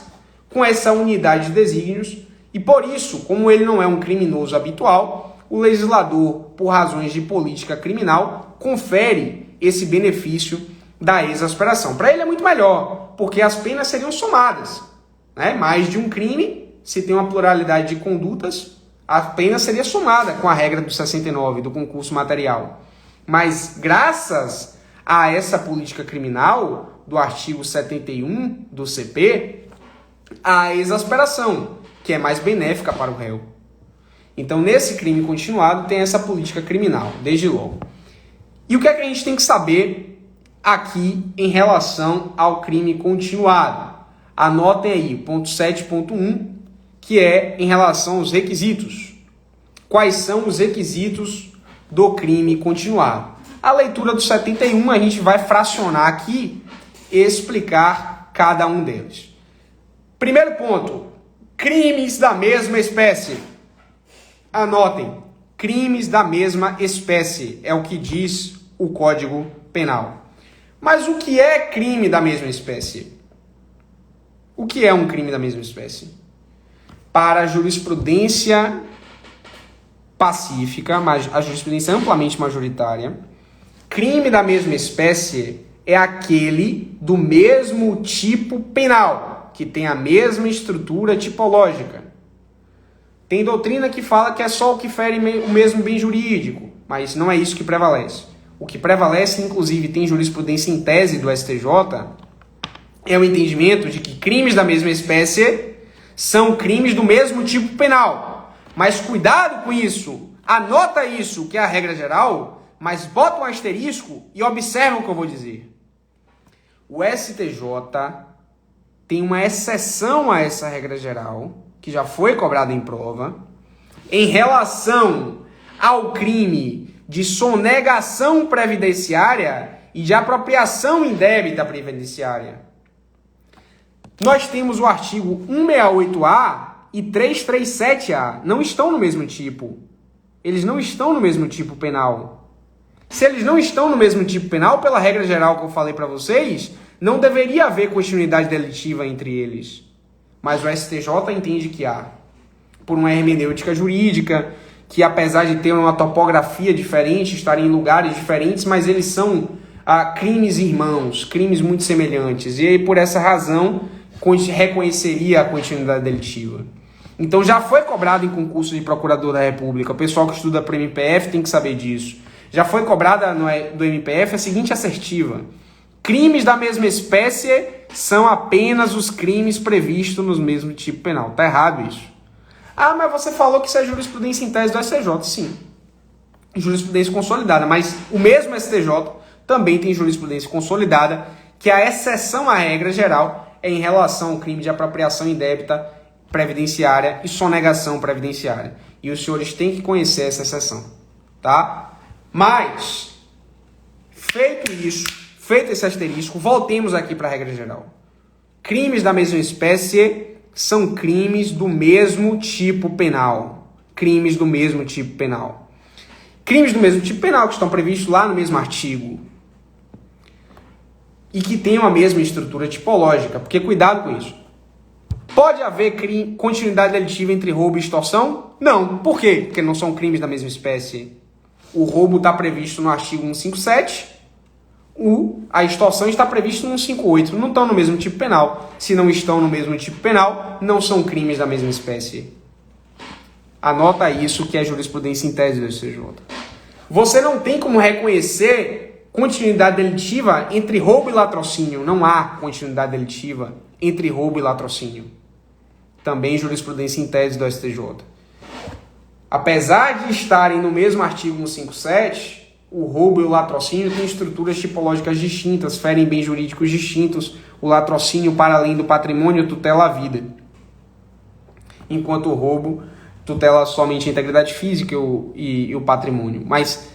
com essa unidade de desígnios, e por isso, como ele não é um criminoso habitual, o legislador, por razões de política criminal, confere esse benefício da exasperação. Para ele é muito melhor, porque as penas seriam somadas, né? Mais de um crime, se tem uma pluralidade de condutas, a pena seria somada com a regra do 69, do concurso material. Mas graças a essa política criminal, do artigo 71 do CP, a exasperação, que é mais benéfica para o réu. Então, nesse crime continuado, tem essa política criminal, desde logo. E o que é que a gente tem que saber aqui em relação ao crime continuado? Anotem aí, ponto 7.1, que é em relação aos requisitos. Quais são os requisitos do crime continuado? A leitura do 71 a gente vai fracionar aqui e explicar cada um deles. Primeiro ponto, crimes da mesma espécie. Anotem, crimes da mesma espécie, é o que diz o Código Penal. Mas o que é crime da mesma espécie? O que é um crime da mesma espécie? Para a jurisprudência pacífica, a jurisprudência amplamente majoritária, crime da mesma espécie é aquele do mesmo tipo penal, que tem a mesma estrutura tipológica. Tem doutrina que fala que é só o que fere o mesmo bem jurídico, mas não é isso que prevalece. O que prevalece, inclusive, tem jurisprudência em tese do STJ, é o entendimento de que crimes da mesma espécie são crimes do mesmo tipo penal. Mas cuidado com isso, anota isso, que é a regra geral, mas bota um asterisco e observa o que eu vou dizer. O STJ tem uma exceção a essa regra geral, que já foi cobrada em prova, em relação ao crime de sonegação previdenciária e de apropriação indébita previdenciária. Nós temos o artigo 168A e 337A. Não estão no mesmo tipo. Eles não estão no mesmo tipo penal. Se eles não estão no mesmo tipo penal, pela regra geral que eu falei para vocês, não deveria haver continuidade delitiva entre eles. Mas o STJ entende que há. Por uma hermenêutica jurídica, que apesar de ter uma topografia diferente, estarem em lugares diferentes, mas eles são crimes irmãos, crimes muito semelhantes. E aí, por essa razão, reconheceria a continuidade delitiva. Então já foi cobrado em concurso de procurador da República. O pessoal que estuda para o MPF tem que saber disso. Já foi cobrada do MPF a seguinte assertiva: crimes da mesma espécie são apenas os crimes previstos no mesmo tipo penal. Tá errado isso. Ah, mas você falou que isso é jurisprudência em tese do STJ. Sim, jurisprudência consolidada. Mas o mesmo STJ também tem jurisprudência consolidada, que a exceção à regra geral é em relação ao crime de apropriação indébita previdenciária e sonegação previdenciária. E os senhores têm que conhecer essa exceção, tá? Mas, feito isso, feito esse asterisco, voltemos aqui para a regra geral. Crimes da mesma espécie são crimes do mesmo tipo penal. Crimes do mesmo tipo penal. Crimes do mesmo tipo penal que estão previstos lá no mesmo artigo. E que tenham a mesma estrutura tipológica. Porque cuidado com isso. Pode haver continuidade delitiva entre roubo e extorsão? Não. Por quê? Porque não são crimes da mesma espécie. O roubo está previsto no artigo 157. A extorsão está prevista no 158. Não estão no mesmo tipo penal. Se não estão no mesmo tipo penal, não são crimes da mesma espécie. Anota isso, que é jurisprudência em tese do STJ. Você não tem como reconhecer continuidade delitiva entre roubo e latrocínio. Não há continuidade delitiva entre roubo e latrocínio. Também jurisprudência em tese do STJ. Apesar de estarem no mesmo artigo 157, o roubo e o latrocínio têm estruturas tipológicas distintas, ferem bens jurídicos distintos. O latrocínio, para além do patrimônio, tutela a vida, enquanto o roubo tutela somente a integridade física e o patrimônio. Mas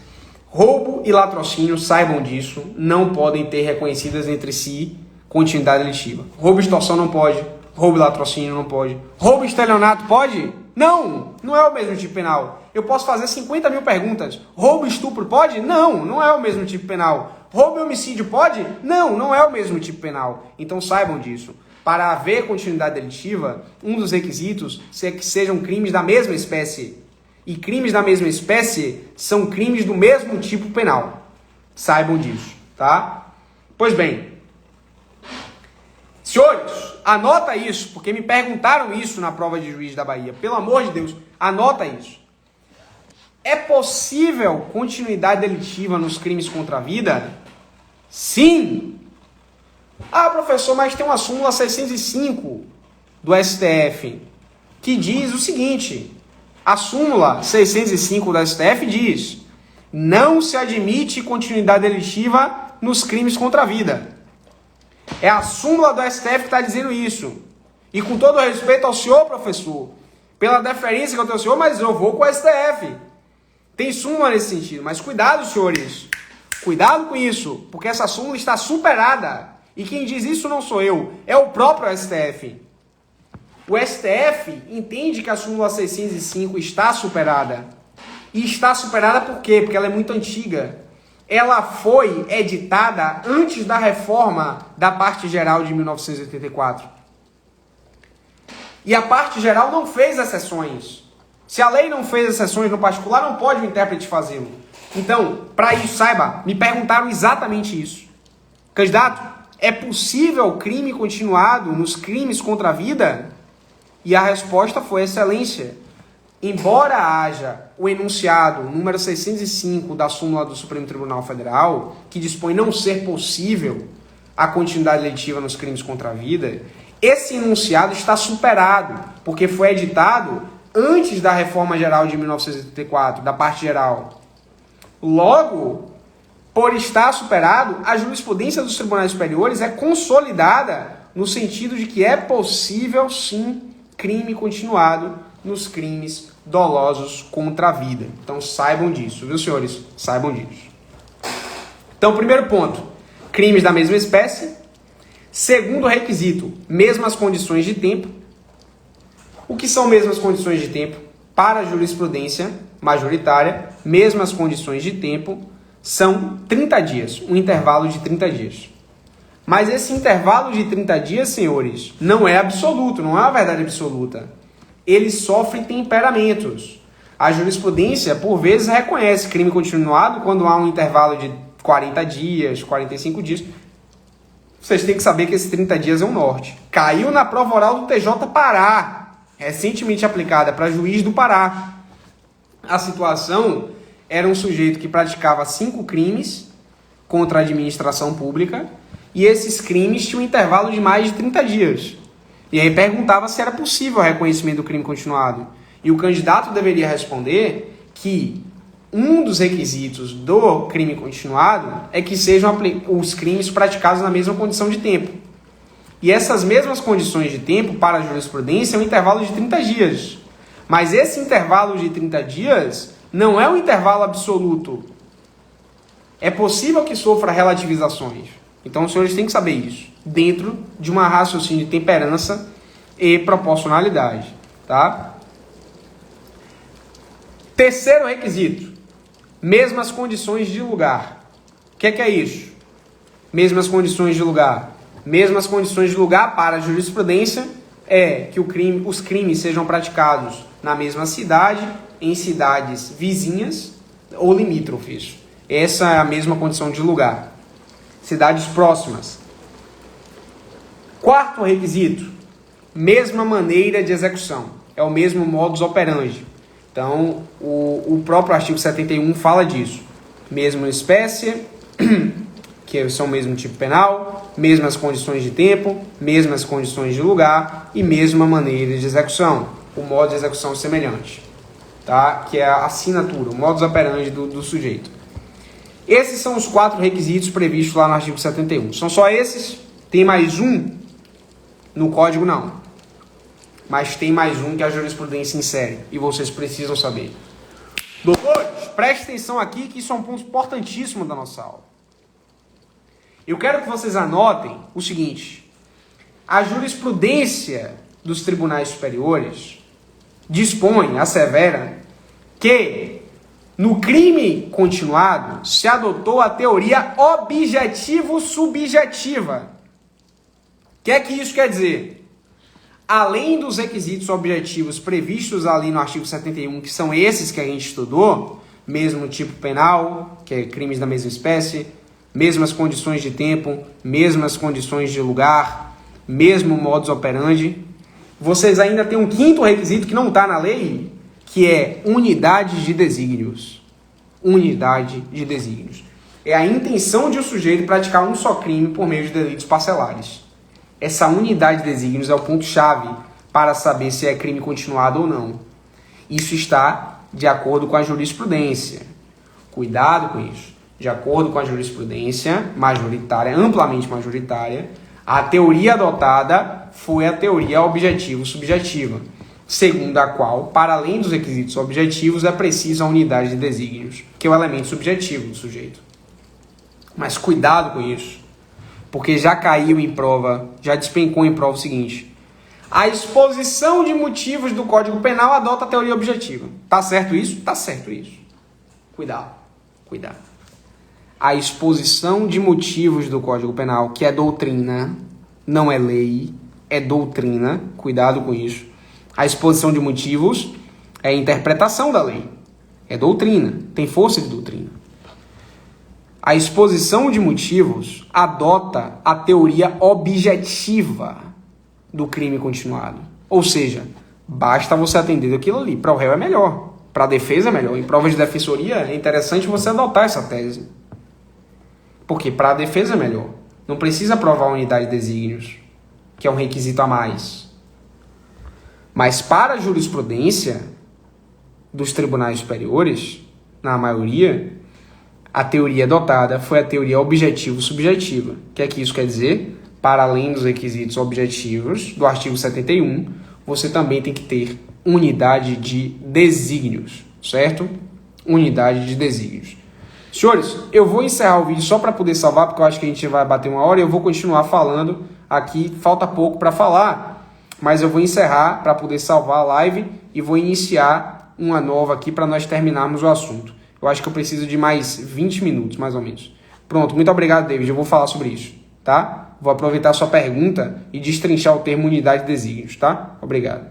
roubo e latrocínio, saibam disso, não podem ter reconhecidas entre si continuidade delitiva. Roubo e extorsão não pode, roubo e latrocínio não pode. Roubo e estelionato pode? Não, não é o mesmo tipo penal. Eu posso fazer 50 mil perguntas. Roubo e estupro pode? Não, não é o mesmo tipo penal. Roubo e homicídio pode? Não, não é o mesmo tipo penal. Então saibam disso. Para haver continuidade delitiva, um dos requisitos é que sejam crimes da mesma espécie. E crimes da mesma espécie são crimes do mesmo tipo penal. Saibam disso, tá? Pois bem, senhores, anota isso, porque me perguntaram isso na prova de juiz da Bahia. Pelo amor de Deus, anota isso. É possível continuidade delitiva nos crimes contra a vida? Sim! Ah, professor, mas tem uma súmula 605 do STF que diz o seguinte: a súmula 605 do STF diz: não se admite continuidade delitiva nos crimes contra a vida. É a súmula do STF que está dizendo isso. E com todo respeito ao senhor, professor, pela deferência que eu tenho ao senhor, mas eu vou com o STF. Tem súmula nesse sentido, mas cuidado, senhores. Cuidado com isso, porque essa súmula está superada. E quem diz isso não sou eu, é o próprio STF. O STF entende que a súmula 605 está superada. E está superada por quê? Porque ela é muito antiga. Ela foi editada antes da reforma da parte geral de 1984. E a parte geral não fez exceções. Se a lei não fez exceções no particular, não pode o intérprete fazê-lo. Então, para isso, saiba, me perguntaram exatamente isso. Candidato, é possível crime continuado nos crimes contra a vida? E a resposta foi excelência. Embora haja o enunciado número 605 da súmula do Supremo Tribunal Federal, que dispõe não ser possível a continuidade delitiva nos crimes contra a vida, esse enunciado está superado, porque foi editado antes da reforma geral de 1984, da parte geral. Logo, por estar superado, a jurisprudência dos tribunais superiores é consolidada no sentido de que é possível, sim, crime continuado nos crimes dolosos contra a vida. Então, saibam disso, viu, senhores? Saibam disso. Então, primeiro ponto, crimes da mesma espécie. Segundo requisito, mesmas condições de tempo. O que são mesmas condições de tempo? Para a jurisprudência majoritária, mesmas condições de tempo são 30 dias, um intervalo de 30 dias. Mas esse intervalo de 30 dias, senhores, não é absoluto, não é uma verdade absoluta. Ele sofre temperamentos. A jurisprudência, por vezes, reconhece crime continuado quando há um intervalo de 40 dias, 45 dias. Vocês têm que saber que esses 30 dias é um norte. Caiu na prova oral do TJ Pará, recentemente aplicada para juiz do Pará. A situação era um sujeito que praticava 5 crimes contra a administração pública e esses crimes tinham um intervalo de mais de 30 dias. E aí perguntava se era possível o reconhecimento do crime continuado. E o candidato deveria responder que um dos requisitos do crime continuado é que sejam os crimes praticados na mesma condição de tempo. E essas mesmas condições de tempo para a jurisprudência é um intervalo de 30 dias. Mas esse intervalo de 30 dias não é um intervalo absoluto. É possível que sofra relativizações. Então os senhores têm que saber isso, dentro de uma raciocínio de temperança e proporcionalidade. Tá? Terceiro requisito, mesmas condições de lugar. O que é isso? Mesmas condições de lugar. Mesmas condições de lugar para a jurisprudência é que os crimes sejam praticados na mesma cidade, em cidades vizinhas ou limítrofes. Essa é a mesma condição de lugar. Cidades próximas. Quarto requisito, mesma maneira de execução. É o mesmo modus operandi. Então, o próprio artigo 71 fala disso. Mesma espécie, que são o mesmo tipo penal, mesmas condições de tempo, mesmas condições de lugar e mesma maneira de execução, o modo de execução semelhante, tá? Que é a assinatura, o modus operandi do sujeito. Esses são os 4 requisitos previstos lá no artigo 71. São só esses? Tem mais um? No código não. Mas tem mais um que a jurisprudência insere e vocês precisam saber. Doutores, preste atenção aqui que isso é um ponto importantíssimo da nossa aula. Eu quero que vocês anotem o seguinte: a jurisprudência dos tribunais superiores dispõe, assevera, que no crime continuado se adotou a teoria objetivo-subjetiva. O que é que isso quer dizer? Além dos requisitos objetivos previstos ali no artigo 71, que são esses que a gente estudou, mesmo tipo penal, que é crimes da mesma espécie, mesmas condições de tempo, mesmas condições de lugar, mesmo modus operandi, vocês ainda têm um 5º requisito que não está na lei, que é unidade de desígnios. Unidade de desígnios. É a intenção de o sujeito praticar um só crime por meio de delitos parcelares. Essa unidade de desígnios é o ponto-chave para saber se é crime continuado ou não. Isso está de acordo com a jurisprudência. Cuidado com isso. De acordo com a jurisprudência majoritária, amplamente majoritária, a teoria adotada foi a teoria objetivo-subjetiva, segundo a qual, para além dos requisitos objetivos, é preciso a unidade de desígnios, que é o elemento subjetivo do sujeito. Mas cuidado com isso, porque já caiu em prova, já despencou em prova o seguinte: a exposição de motivos do Código Penal adota a teoria objetiva. Tá certo isso? Tá certo isso. Cuidado, cuidado. A exposição de motivos do Código Penal, que é doutrina, não é lei, é doutrina, cuidado com isso. A exposição de motivos é a interpretação da lei, é doutrina, tem força de doutrina. A exposição de motivos adota a teoria objetiva do crime continuado. Ou seja, basta você atender aquilo ali. Para o réu é melhor, para a defesa é melhor. Em provas de defensoria é interessante você adotar essa tese. Porque para a defesa é melhor. Não precisa provar a unidade de desígnios, que é um requisito a mais. Mas para a jurisprudência dos tribunais superiores, na maioria, a teoria adotada foi a teoria objetivo-subjetiva. O que é que isso quer dizer? Para além dos requisitos objetivos do artigo 71, você também tem que ter unidade de desígnios, certo? Unidade de desígnios. Senhores, eu vou encerrar o vídeo só para poder salvar, porque eu acho que a gente vai bater 1 hora e eu vou continuar falando aqui. Falta pouco para falar, mas eu vou encerrar para poder salvar a live e vou iniciar uma nova aqui para nós terminarmos o assunto. Eu acho que eu preciso de mais 20 minutos, mais ou menos. Pronto, muito obrigado, David. Eu vou falar sobre isso, tá? Vou aproveitar a sua pergunta e destrinchar o termo unidade de desígnios, tá? Obrigado.